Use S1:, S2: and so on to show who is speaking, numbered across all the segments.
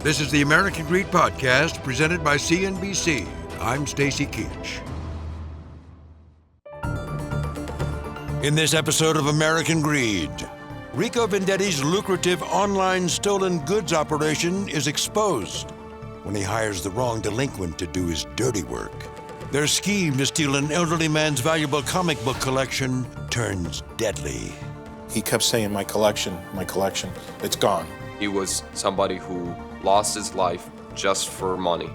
S1: This is the American Greed Podcast, presented by CNBC. I'm Stacy Keach. In this episode of American Greed, Rico Vendetti's lucrative online stolen goods operation is exposed when he hires the wrong delinquent to do his dirty work. Their scheme to steal an elderly man's valuable comic book collection turns deadly.
S2: He kept saying, my collection, it's gone.
S3: He was somebody who lost his life just for money.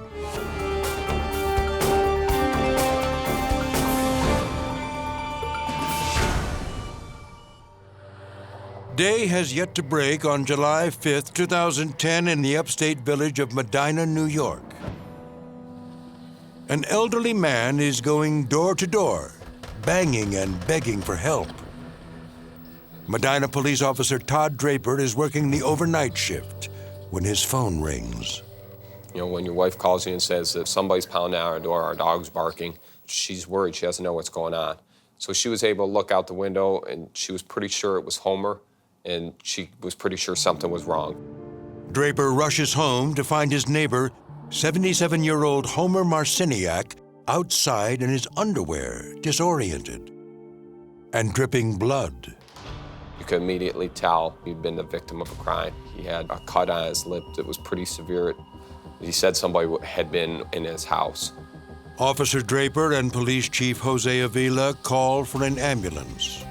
S1: Day has yet to break on July 5th, 2010 in the upstate village of Medina, New York. An elderly man is going door to door, banging and begging for help. Medina police officer Todd Draper is working the overnight shift when his phone rings.
S3: You know, when your wife calls you and says that somebody's pounding on our door, our dog's barking, she's worried, she doesn't know what's going on. So she was able to look out the window and she was pretty sure it was Homer, and she was pretty sure something was wrong.
S1: Draper rushes home to find his neighbor, 77-year-old Homer Marciniak, outside in his underwear, disoriented and dripping blood.
S3: You could immediately tell he'd been the victim of a crime. He had a cut on his lip that was pretty severe. He said somebody had been in his house.
S1: Officer Draper and Police Chief Jose Avila call for an ambulance.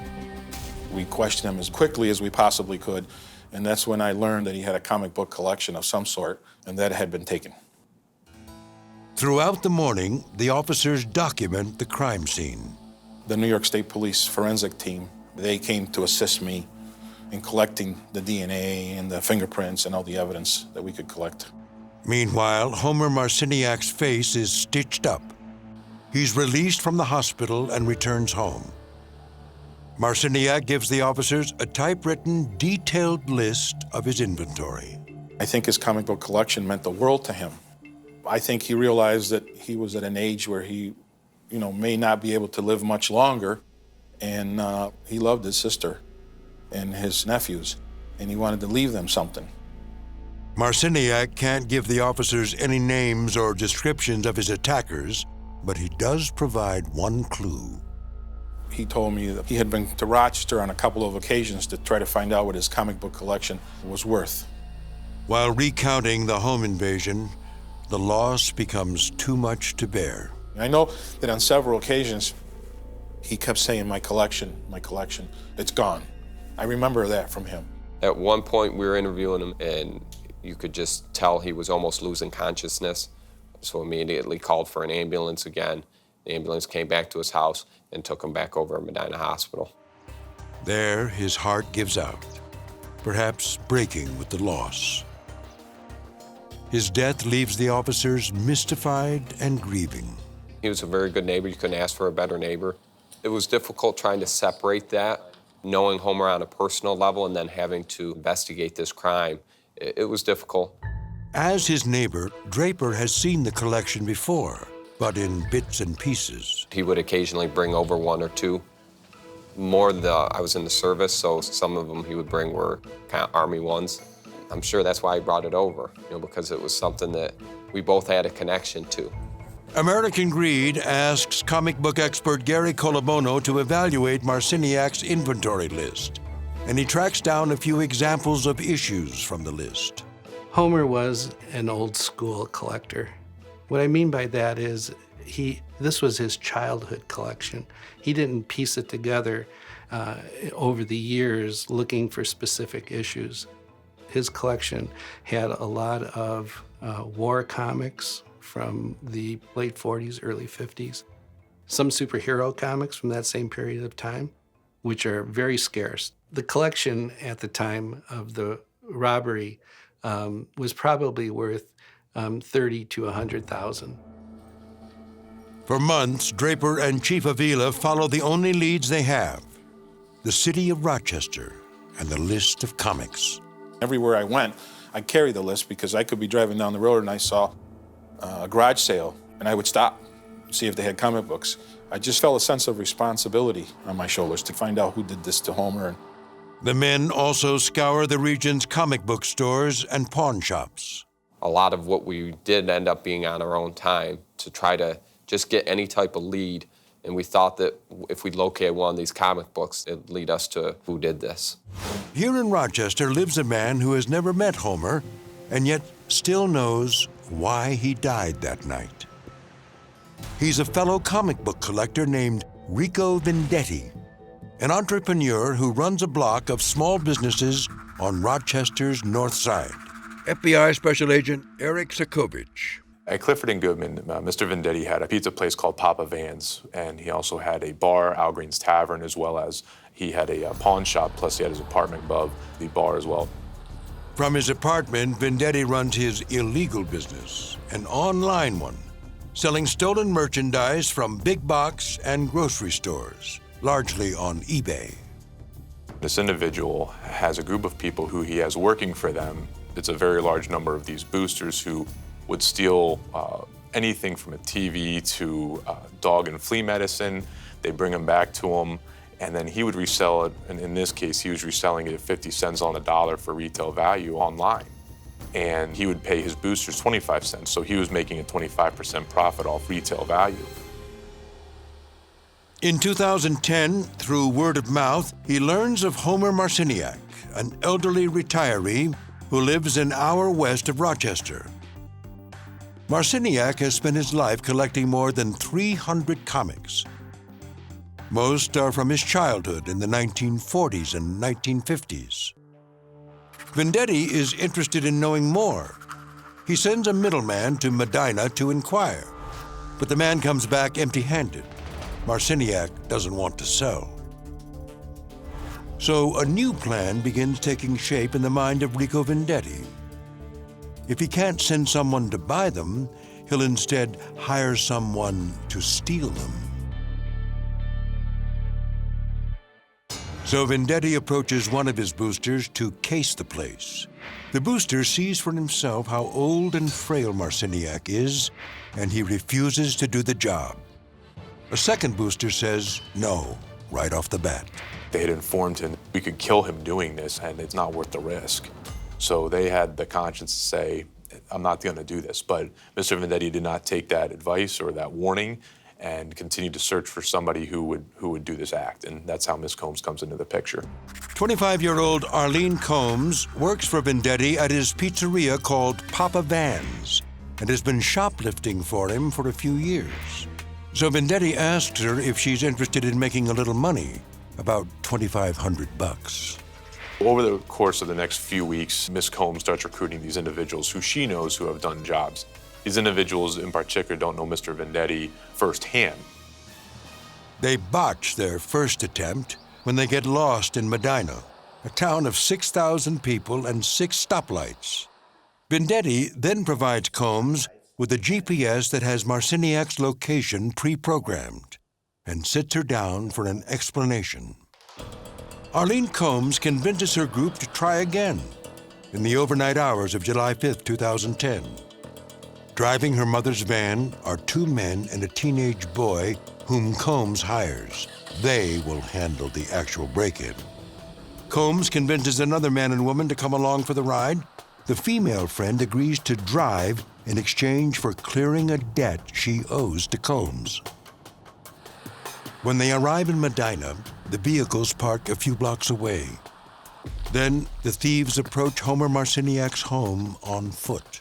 S2: We questioned him as quickly as we possibly could, and that's when I learned that he had a comic book collection of some sort, and that it had been taken.
S1: Throughout the morning, the officers document the crime scene.
S2: The New York State Police forensic team, they came to assist me in collecting the DNA and the fingerprints and all the evidence that we could collect.
S1: Meanwhile, Homer Marciniak's face is stitched up. He's released from the hospital and returns home. Marciniak gives the officers a typewritten, detailed list of his inventory.
S2: I think his comic book collection meant the world to him. I think he realized that he was at an age where he, may not be able to live much longer, and he loved his sister and his nephews, and he wanted to leave them something.
S1: Marciniak can't give the officers any names or descriptions of his attackers, but he does provide one clue.
S2: He told me that he had been to Rochester on a couple of occasions to try to find out what his comic book collection was worth.
S1: While recounting the home invasion, the loss becomes too much to bear.
S2: I know that on several occasions, he kept saying, my collection, it's gone. I remember that from him.
S3: At one point, we were interviewing him, and you could just tell he was almost losing consciousness. So immediately called for an ambulance again. The ambulance came back to his house and took him back over to Medina Hospital.
S1: There, his heart gives out, perhaps breaking with the loss. His death leaves the officers mystified and grieving.
S3: He was a very good neighbor. You couldn't ask for a better neighbor. It was difficult trying to separate that, knowing Homer on a personal level and then having to investigate this crime. It was difficult.
S1: As his neighbor, Draper has seen the collection before, but in bits and pieces.
S3: He would occasionally bring over one or two. I was in the service, so some of them he would bring were kind of Army ones. I'm sure that's why he brought it over, because it was something that we both had a connection to.
S1: American Greed asks comic book expert Gary Colabono to evaluate Marciniak's inventory list, and he tracks down a few examples of issues from the list.
S4: Homer was an old school collector. What I mean by that is this was his childhood collection. He didn't piece it together over the years looking for specific issues. His collection had a lot of war comics from the late 40s, early 50s. Some superhero comics from that same period of time, which are very scarce. The collection at the time of the robbery was probably worth $30,000 to $100,000.
S1: For months, Draper and Chief Avila follow the only leads they have: the city of Rochester and the list of comics.
S2: Everywhere I went, I carried the list because I could be driving down the road and I saw a garage sale, and I would stop, see if they had comic books. I just felt a sense of responsibility on my shoulders to find out who did this to Homer.
S1: The men also scour the region's comic book stores and pawn shops.
S3: A lot of what we did end up being on our own time to try to just get any type of lead. And we thought that if we located one of these comic books, it'd lead us to who did this.
S1: Here in Rochester lives a man who has never met Homer and yet still knows why he died that night. He's a fellow comic book collector named Rico Vendetti, an entrepreneur who runs a block of small businesses on Rochester's North Side. FBI Special Agent Eric Sokovich.
S5: At Clifford and Goodman, Mr. Vendetti had a pizza place called Papa Van's, and he also had a bar, Al Green's Tavern, as well as he had a pawn shop, plus he had his apartment above the bar as well.
S1: From his apartment, Vendetti runs his illegal business, an online one, selling stolen merchandise from big box and grocery stores, largely on eBay.
S5: This individual has a group of people who he has working for them. It's a very large number of these boosters who would steal anything from a TV to dog and flea medicine. They bring them back to him, and then he would resell it. And in this case, he was reselling it at 50 cents on the dollar for retail value online. And he would pay his boosters 25 cents, so he was making a 25% profit off retail value.
S1: In 2010, through word of mouth, he learns of Homer Marciniak, an elderly retiree who lives an hour west of Rochester. Marciniak has spent his life collecting more than 300 comics. Most are from his childhood in the 1940s and 1950s. Vendetti is interested in knowing more. He sends a middleman to Medina to inquire, but the man comes back empty-handed. Marciniak doesn't want to sell. So a new plan begins taking shape in the mind of Rico Vendetti. If he can't send someone to buy them, he'll instead hire someone to steal them. So Vendetti approaches one of his boosters to case the place. The booster sees for himself how old and frail Marciniak is, and he refuses to do the job. A second booster says no, right off the bat.
S5: They had informed him we could kill him doing this, and it's not worth the risk. So they had the conscience to say, I'm not going to do this. But Mr. Vendetti did not take that advice or that warning and continued to search for somebody who would do this act. And that's how Miss Combs comes into the picture.
S1: 25-year-old Arlene Combs works for Vendetti at his pizzeria called Papa Van's and has been shoplifting for him for a few years. So Vendetti asks her if she's interested in making a little money, about $2,500.
S5: Over the course of the next few weeks, Miss Combs starts recruiting these individuals who she knows who have done jobs. These individuals in particular don't know Mr. Vendetti firsthand.
S1: They botch their first attempt when they get lost in Medina, a town of 6,000 people and 6 stoplights. Vendetti then provides Combs with a GPS that has Marciniak's location pre-programmed and sits her down for an explanation. Arlene Combs convinces her group to try again in the overnight hours of July 5th, 2010. Driving her mother's van are 2 men and a teenage boy whom Combs hires. They will handle the actual break-in. Combs convinces another man and woman to come along for the ride. The female friend agrees to drive in exchange for clearing a debt she owes to Combs. When they arrive in Medina, the vehicles park a few blocks away. Then the thieves approach Homer Marciniak's home on foot.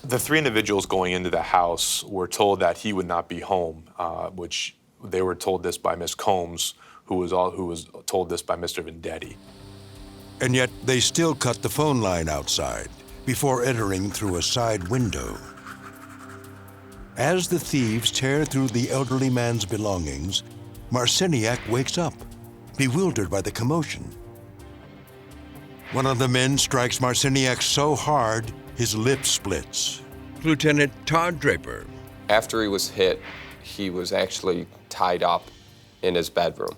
S5: The 3 individuals going into the house were told that he would not be home, which they were told this by Miss Combs, who was told this by Mr. Vendetti.
S1: And yet they still cut the phone line outside before entering through a side window. As the thieves tear through the elderly man's belongings, Marciniak wakes up, bewildered by the commotion. One of the men strikes Marciniak so hard, his lip splits. Lieutenant Todd Draper.
S3: After he was hit, he was actually tied up in his bedroom.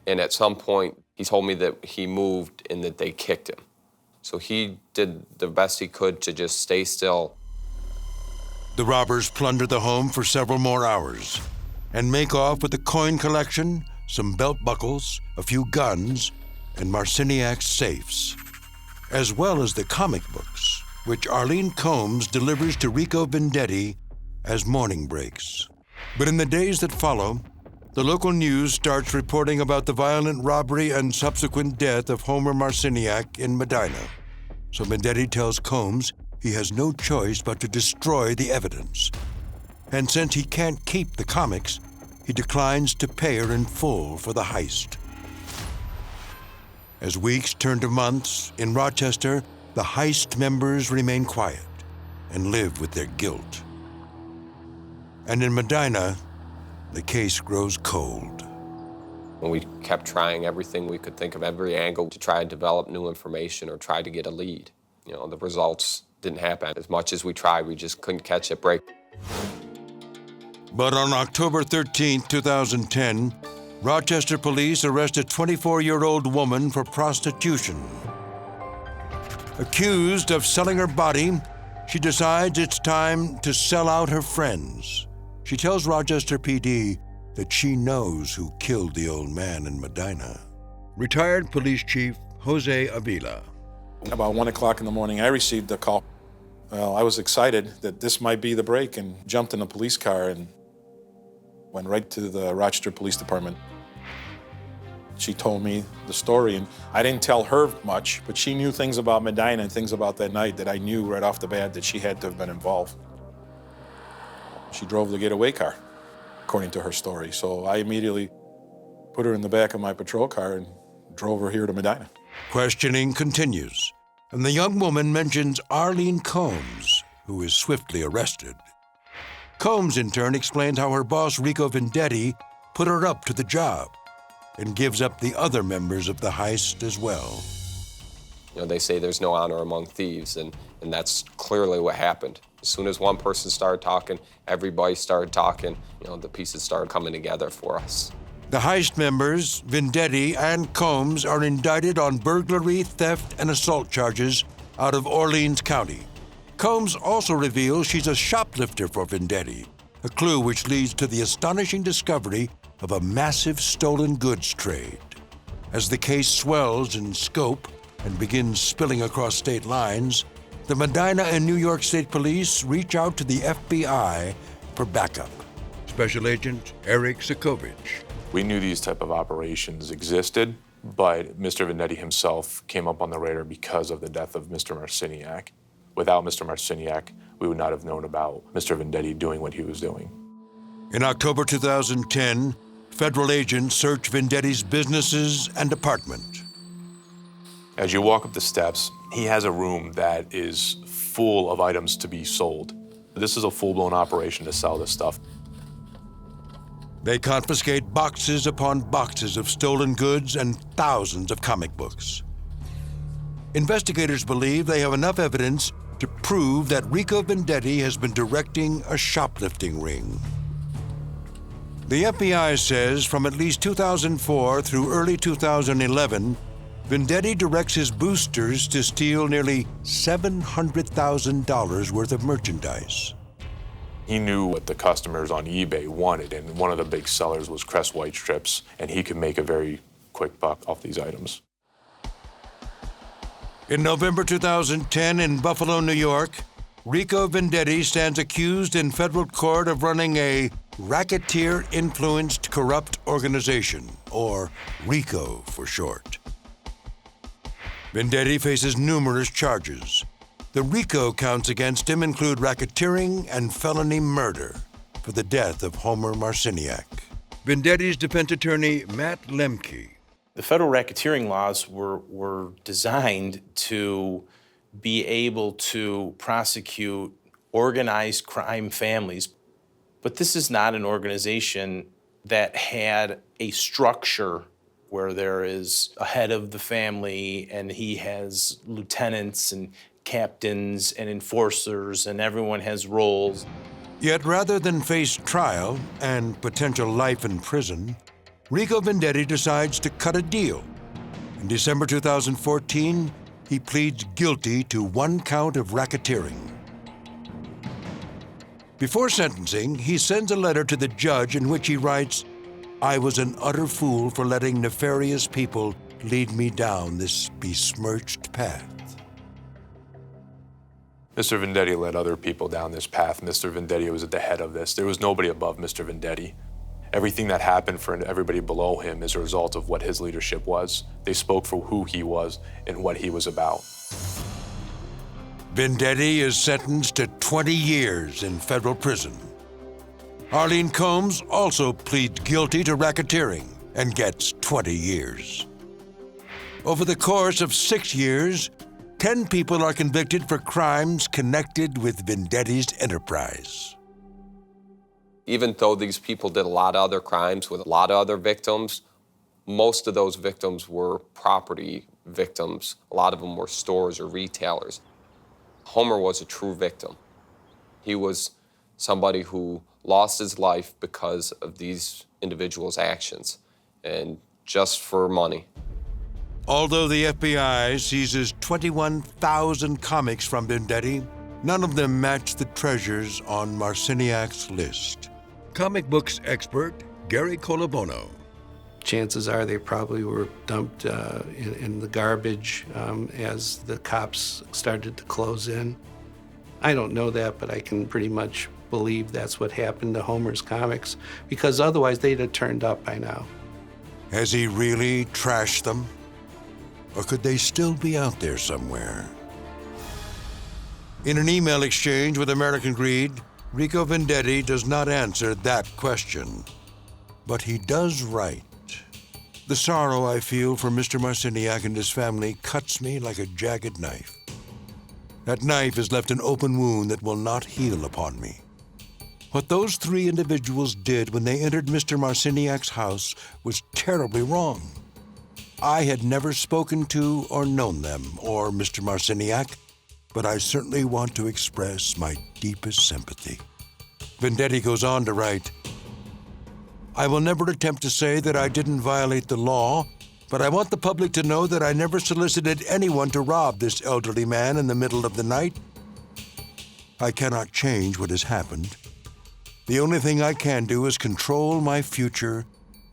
S3: And at some point, he told me that he moved and that they kicked him. So he did the best he could to just stay still.
S1: The robbers plunder the home for several more hours and make off with the coin collection, some belt buckles, a few guns, and Marciniak's safes, as well as the comic books, which Arlene Combs delivers to Rico Vendetti as morning breaks. But in the days that follow, the local news starts reporting about the violent robbery and subsequent death of Homer Marciniak in Medina. So Vendetti tells Combs he has no choice but to destroy the evidence. And since he can't keep the comics, he declines to pay her in full for the heist. As weeks turn to months, in Rochester, the heist members remain quiet and live with their guilt. And in Medina, the case grows cold.
S3: We kept trying everything we could think of, every angle, to try and develop new information or try to get a lead. The results didn't happen. As much as we tried, we just couldn't catch a break.
S1: But on October 13, 2010, Rochester police arrest a 24-year-old woman for prostitution. Accused of selling her body, she decides it's time to sell out her friends. She tells Rochester PD that she knows who killed the old man in Medina. Retired Police Chief Jose Avila.
S2: About 1 o'clock in the morning, I received a call. Well, I was excited that this might be the break and jumped in a police car and went right to the Rochester Police Department. She told me the story, and I didn't tell her much, but she knew things about Medina and things about that night that I knew right off the bat that she had to have been involved. She drove the getaway car, according to her story. So I immediately put her in the back of my patrol car and drove her here to Medina.
S1: Questioning continues, and the young woman mentions Arlene Combs, who is swiftly arrested. Combs, in turn, explains how her boss, Rico Vendetti, put her up to the job and gives up the other members of the heist as well.
S3: They say there's no honor among thieves, and that's clearly what happened. As soon as one person started talking, everybody started talking. The pieces started coming together for us.
S1: The heist members, Vendetti and Combs, are indicted on burglary, theft, and assault charges out of Orleans County. Combs also reveals she's a shoplifter for Vendetti, a clue which leads to the astonishing discovery of a massive stolen goods trade. As the case swells in scope and begins spilling across state lines, the Medina and New York State Police reach out to the FBI for backup. Special Agent Eric Sikovich.
S5: We knew these type of operations existed, but Mr. Vendetti himself came up on the radar because of the death of Mr. Marciniak. Without Mr. Marciniak, we would not have known about Mr. Vendetti doing what he was doing.
S1: In October 2010, federal agents search Vendetti's businesses and apartment.
S5: As you walk up the steps, he has a room that is full of items to be sold. This is a full-blown operation to sell this stuff.
S1: They confiscate boxes upon boxes of stolen goods and thousands of comic books. Investigators believe they have enough evidence to prove that Rico Vendetti has been directing a shoplifting ring. The FBI says from at least 2004 through early 2011, Vendetti directs his boosters to steal nearly $700,000 worth of merchandise.
S5: He knew what the customers on eBay wanted, and one of the big sellers was Crest White strips, and he could make a very quick buck off these items.
S1: In November 2010 in Buffalo, New York, Rico Vendetti stands accused in federal court of running a racketeer-influenced corrupt organization, or RICO for short. Vendetti faces numerous charges. The RICO counts against him include racketeering and felony murder for the death of Homer Marciniak. Vendetti's defense attorney, Matt Lemke.
S6: The federal racketeering laws were designed to be able to prosecute organized crime families. But this is not an organization that had a structure where there is a head of the family and he has lieutenants and captains and enforcers and everyone has roles.
S1: Yet rather than face trial and potential life in prison, Rico Vendetti decides to cut a deal. In December 2014, he pleads guilty to 1 count of racketeering. Before sentencing, he sends a letter to the judge in which he writes, "I was an utter fool for letting nefarious people lead me down this besmirched path."
S5: Mr. Vendetti led other people down this path. Mr. Vendetti was at the head of this. There was nobody above Mr. Vendetti. Everything that happened for everybody below him is a result of what his leadership was. They spoke for who he was and what he was about.
S1: Vendetti is sentenced to 20 years in federal prison. Arlene Combs also pleads guilty to racketeering and gets 20 years. Over the course of 6 years, 10 people are convicted for crimes connected with Vendetti's enterprise.
S3: Even though these people did a lot of other crimes with a lot of other victims, most of those victims were property victims. A lot of them were stores or retailers. Homer was a true victim. He was somebody who lost his life because of these individuals' actions, and just for money.
S1: Although the FBI seizes 21,000 comics from Vendetti, none of them match the treasures on Marciniak's list. Comic books expert Gary Colabono.
S4: Chances are they probably were dumped in the garbage as the cops started to close in. I don't know that, but I can pretty much believe that's what happened to Homer's comics, because otherwise they'd have turned up by now.
S1: Has he really trashed them? Or could they still be out there somewhere? In an email exchange with American Greed, Rico Vendetti does not answer that question. But he does write. The sorrow I feel for Mr. Marciniak and his family cuts me like a jagged knife. That knife has left an open wound that will not heal upon me. What those three individuals did when they entered Mr. Marciniak's house was terribly wrong. I had never spoken to or known them or Mr. Marciniak, but I certainly want to express my deepest sympathy. Vendetti goes on to write, I will never attempt to say that I didn't violate the law, but I want the public to know that I never solicited anyone to rob this elderly man in the middle of the night. I cannot change what has happened. The only thing I can do is control my future,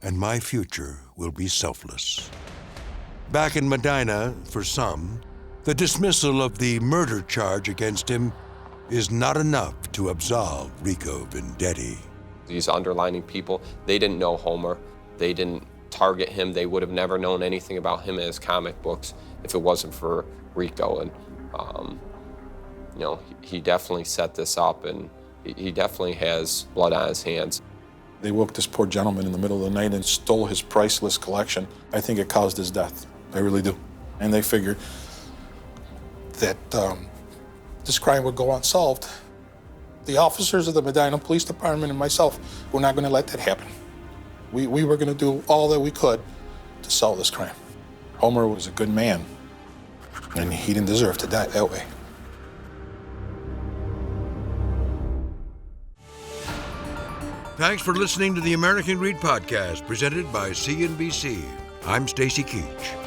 S1: and my future will be selfless. Back in Medina, for some, the dismissal of the murder charge against him is not enough to absolve Rico Vendetti.
S3: These underlining people, they didn't know Homer. They didn't target him. They would have never known anything about him in his comic books if it wasn't for Rico. And, he definitely set this up, and he definitely has blood on his hands.
S2: They woke this poor gentleman in the middle of the night and stole his priceless collection. I think it caused his death. I really do. And they figured that this crime would go unsolved. The officers of the Medina Police Department and myself were not going to let that happen. We were going to do all that we could to solve this crime. Homer was a good man, and he didn't deserve to die that way.
S1: Thanks for listening to the American Greed Podcast, presented by CNBC. I'm Stacy Keach.